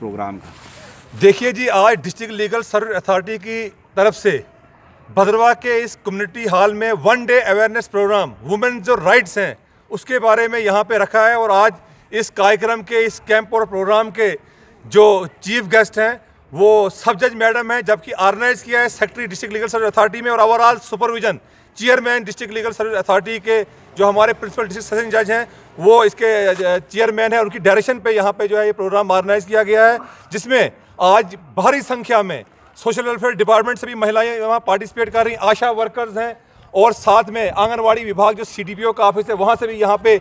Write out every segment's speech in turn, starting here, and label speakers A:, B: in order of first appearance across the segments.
A: Programme का?
B: देखिए जी, आज डिस्ट्रिक्ट लीगल सर्विस अथॉरिटी की तरफ से भद्रवाह के इस कम्युनिटी हॉल में 1 डे अवेयरनेस प्रोग्राम वुमेन जो राइट्स हैं उसके बारे में यहाँ पे रखा है। और आज इस कार्यक्रम के, इस कैंप और प्रोग्राम के जो चीफ गेस्ट हैं वो सब जज मैडम हैं, जबकि ऑर्गेनाइज किया है secretary district legal service authority में और overall supervision chairman district legal service authority के जो हमारे प्रिंसिपल डिस्ट्रिक्ट सेशन जज हैं वो इसके चेयरमैन हैं। उनकी डायरेक्शन पे यहाँ पे जो है ये प्रोग्राम ऑर्गेनाइज किया गया है, जिसमें आज भारी संख्या में सोशल वेलफेयर डिपार्टमेंट से भी महिलाएं वहाँ पार्टिसिपेट कर रही, आशा वर्कर्स हैं और साथ में आंगनवाड़ी विभाग जो CDPO का ऑफिस है वहाँ से भी यहाँ पे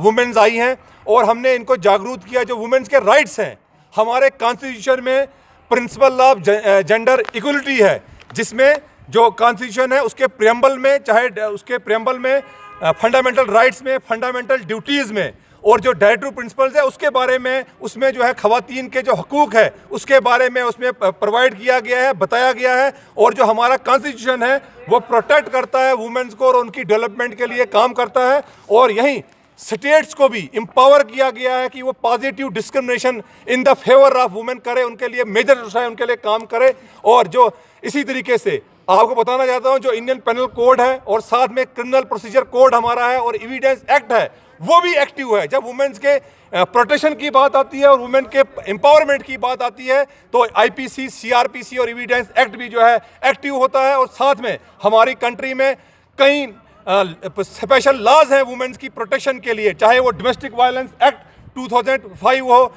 B: वुमेन्स आई हैं। और हमने इनको जागरूक किया जो वुमेन्स के राइट्स हैं। हमारे कॉन्स्टिट्यूशन में प्रिंसिपल ऑफ जेंडर इक्वलिटी है, जिसमें जो कॉन्स्टिट्यूशन है उसके प्रियम्बल में, चाहे उसके प्रियम्बल में फंडामेंटल राइट्स में, फंडामेंटल ड्यूटीज़ में और जो डायरेक्टिव प्रिंसिपल्स है उसके बारे में, उसमें जो है खवातीन के जो हकूक़ है उसके बारे में उसमें प्रोवाइड किया गया है, बताया गया है। और जो हमारा कॉन्स्टिट्यूशन है वो प्रोटेक्ट करता है वुमेन्स को और उनकी डेवलपमेंट के लिए काम करता है। और यहीं स्टेट्स को भी एम्पावर किया गया है कि वो positive discrimination in the favour of women करे, उनके लिए मेजर है उनके लिए काम करे। और जो इसी तरीके से आपको बताना चाहता हूं जो इंडियन पेनल कोड है और साथ में क्रिमिनल प्रोसीजर कोड हमारा है और एविडेंस एक्ट है वो भी एक्टिव है। जब वुमेन्स के प्रोटेक्शन की बात आती है और वुमेन के एम्पावरमेंट की बात आती है तो IPC, CRPC और एविडेंस एक्ट भी जो है एक्टिव होता है। और साथ में हमारी कंट्री में कई स्पेशल लॉज हैं वुमेन्स की प्रोटेक्शन के लिए, चाहे वो डोमेस्टिक वायलेंस एक्ट 2005 हो,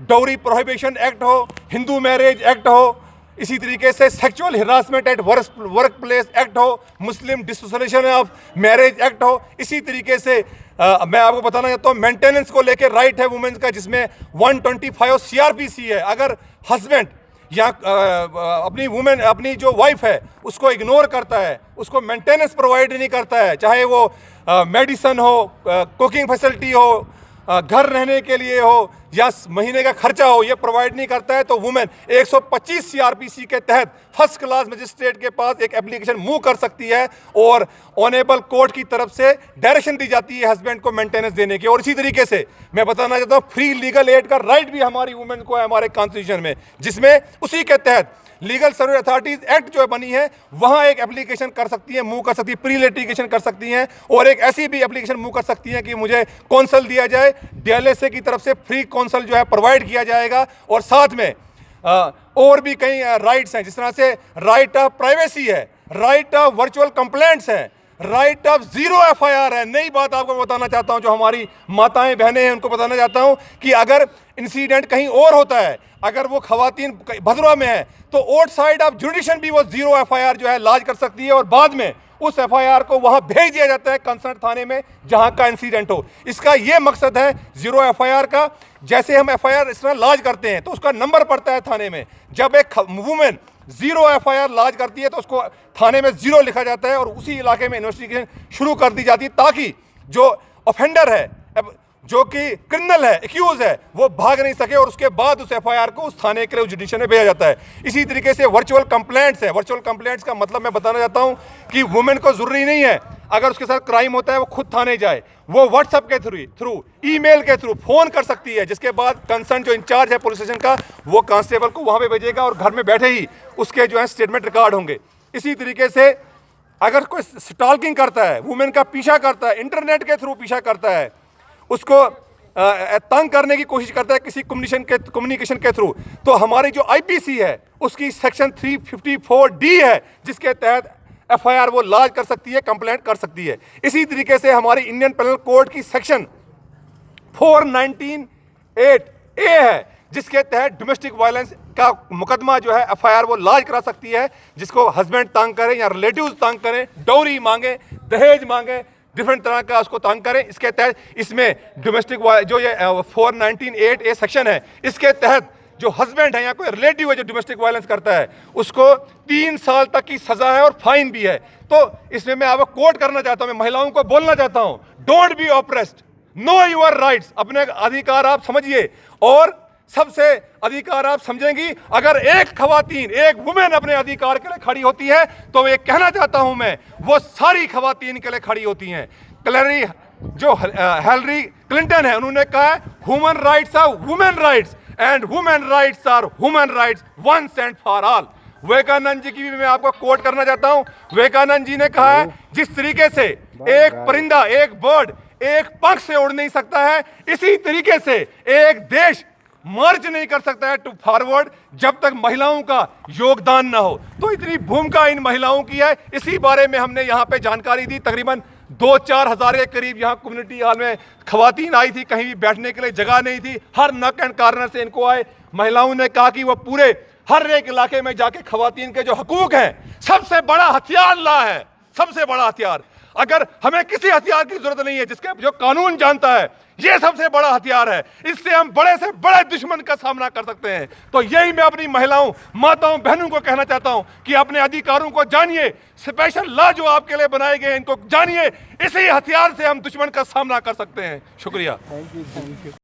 B: डाउरी प्रोहिबिशन एक्ट हो, हिंदू मैरिज एक्ट हो, इसी तरीके से sexual harassment at work place act हो, Muslim dissolution of marriage act हो। इसी तरीके से मैं आपको बताना चाहता हूँ मेंटेनेंस को लेकर राइट है वुमेन्स का, जिसमें 125 CRPC है। अगर हस्बैंड या अपनी जो वाइफ है उसको इग्नोर करता है, उसको मेंटेनेंस प्रोवाइड नहीं करता है, चाहे वो मेडिसिन हो, कुकिंग फैसिलिटी हो, घर रहने के लिए हो या महीने का खर्चा हो, ये प्रोवाइड नहीं करता है तो वुमेन 125 CRPC के तहत फर्स्ट क्लास मजिस्ट्रेट के पास एक एप्लीकेशन मूव कर सकती है और ऑनरेबल कोर्ट की तरफ से डायरेक्शन दी जाती है हस्बैंड को मेंटेनेंस देने की। और इसी तरीके से मैं बताना चाहता हूँ फ्री लीगल एड का राइट भी हमारी वुमेन को है हमारे कॉन्स्टिट्यूशन में, जिसमें उसी के तहत लीगल सर्विस अथॉरिटीज एक्ट जो बनी है वहाँ एक एप्लीकेशन कर सकती है, मूव कर सकती है, प्री लिटिगेशन कर सकती हैं और एक ऐसी भी एप्लीकेशन मूव कर सकती हैं कि मुझे कौंसल दिया जाए, DLSA की तरफ से फ्री कौंसल जो है प्रोवाइड किया जाएगा। और साथ में और भी कई राइट्स हैं, जिस तरह से राइट ऑफ प्राइवेसी है, राइट ऑफ वर्चुअल कंप्लेंट्स है, राइट ऑफ जीरो FIR है। नई बात आपको बताना चाहता हूं, जो हमारी माताएं बहनें हैं उनको बताना चाहता हूं कि अगर इंसिडेंट कहीं और होता है, अगर वो खवातीन भद्रवाह में है तो आउटसाइड ऑफ जुडिशन भी वो जीरो FIR जो है लॉन्च कर सकती है और बाद में उस FIR को वहां भेज दिया जाता है कंसर्न थाने में जहां का इंसिडेंट हो। इसका ये मकसद है जीरो FIR का। जैसे हम FIR इस तरह लॉन्च करते हैं तो उसका नंबर पड़ता है थाने में, जब एक वुमेन जीरो FIR लॉन्च करती है तो उसको थाने में 0 लिखा जाता है और उसी इलाके में इन्वेस्टिगेशन शुरू कर दी जाती है, ताकि जो ऑफेंडर है, जो कि क्रिमिनल है, एक्यूज है, वो भाग नहीं सके और उसके बाद उस FIR को उस थाने के लिए जुडिशन में भेजा जाता है। इसी तरीके से वर्चुअल कंप्लेंट्स है। वर्चुअल कंप्लेंट्स का मतलब मैं बताना चाहता हूं कि वुमेन को जरूरी नहीं है अगर उसके साथ क्राइम होता है वो खुद थाने जाए, वो व्हाट्सएप के थ्रू, ईमेल के थ्रू, फोन कर सकती है, जिसके बाद कंसर्न जो इंचार्ज है पुलिस स्टेशन का वो कांस्टेबल को वहां पे भेजेगा और घर में बैठे ही उसके जो है स्टेटमेंट रिकॉर्ड होंगे। इसी तरीके से अगर कोई स्टॉकिंग करता है, वुमेन का पीछा करता है, इंटरनेट के थ्रू पीछा करता है, उसको तंग करने की कोशिश करता है किसी कम्युनिकेशन के थ्रू, तो हमारी जो IPC है उसकी सेक्शन 354D है, जिसके तहत FIR वो लॉन्च कर सकती है, कंप्लेंट कर सकती है। इसी तरीके से हमारी इंडियन पेनल कोड की सेक्शन 419(8)A है, जिसके तहत डोमेस्टिक वायलेंस का मुकदमा जो है FIR वो लॉन्च करा सकती है, जिसको हस्बैंड तंग करें या रिलेटिव्स तंग करें, डौरी मांगे, दहेज मांगे, डिफरेंट तरह का उसको तंग करें। इसके तहत इसमें डोमेस्टिक जो ये 419(8)A सेक्शन है, इसके तहत जो हस्बैंड है या कोई रिलेटिव है जो डोमेस्टिक वायलेंस करता है उसको 3 साल तक की सजा है और फाइन भी है। तो इसमें मैं आपको कोट करना चाहता हूं, मैं महिलाओं को बोलना चाहता हूं, don't be oppressed, know your rights. अपने अधिकार आप समझिए और सबसे अधिकार आप समझेंगी अगर एक खवातीन, एक वुमेन अपने अधिकार के लिए खड़ी होती है तो ये कहना चाहता हूं मैं, वो सारी खवातीन के लिए खड़ी होती हैं। हिलरी क्लिंटन है, उन्होंने कहा human rights are women rights and women rights are women rights once and for all. Vivekananda ji की भी मैं आपको कोट करना चाहता हूं। विवेकानंद जी ने कहा है, जिस तरीके से एक परिंदा, एक बर्ड एक पंख से उड़ नहीं सकता है, इसी तरीके से एक देश मार्च नहीं कर सकता है टू फॉरवर्ड जब तक महिलाओं का योगदान ना हो। तो इतनी भूमिका इन महिलाओं की है, इसी बारे में हमने यहाँ पे जानकारी दी। तकरीबन 2-4 हज़ार के करीब यहाँ कम्युनिटी हॉल में खवातीन आई थी, कहीं भी बैठने के लिए जगह नहीं थी, हर नक एंड कॉर्नर से इनको आए। महिलाओं ने कहा कि वो पूरे हर एक इलाके में जाके खवातीन के जो हकूक हैं, सबसे बड़ा हथियार ला है, सबसे बड़ा हथियार। अगर हमें किसी हथियार की जरूरत नहीं है, जिसके जो कानून जानता है, ये सबसे बड़ा हथियार है। इससे हम बड़े से बड़े दुश्मन का सामना कर सकते हैं। तो यही मैं अपनी महिलाओं, माताओं, बहनों को कहना चाहता हूं कि अपने अधिकारों को जानिए, स्पेशल लॉ जो आपके लिए बनाए गए हैं इनको जानिए। इसी हथियार से हम दुश्मन का सामना कर सकते हैं। शुक्रिया।
A: Thank you.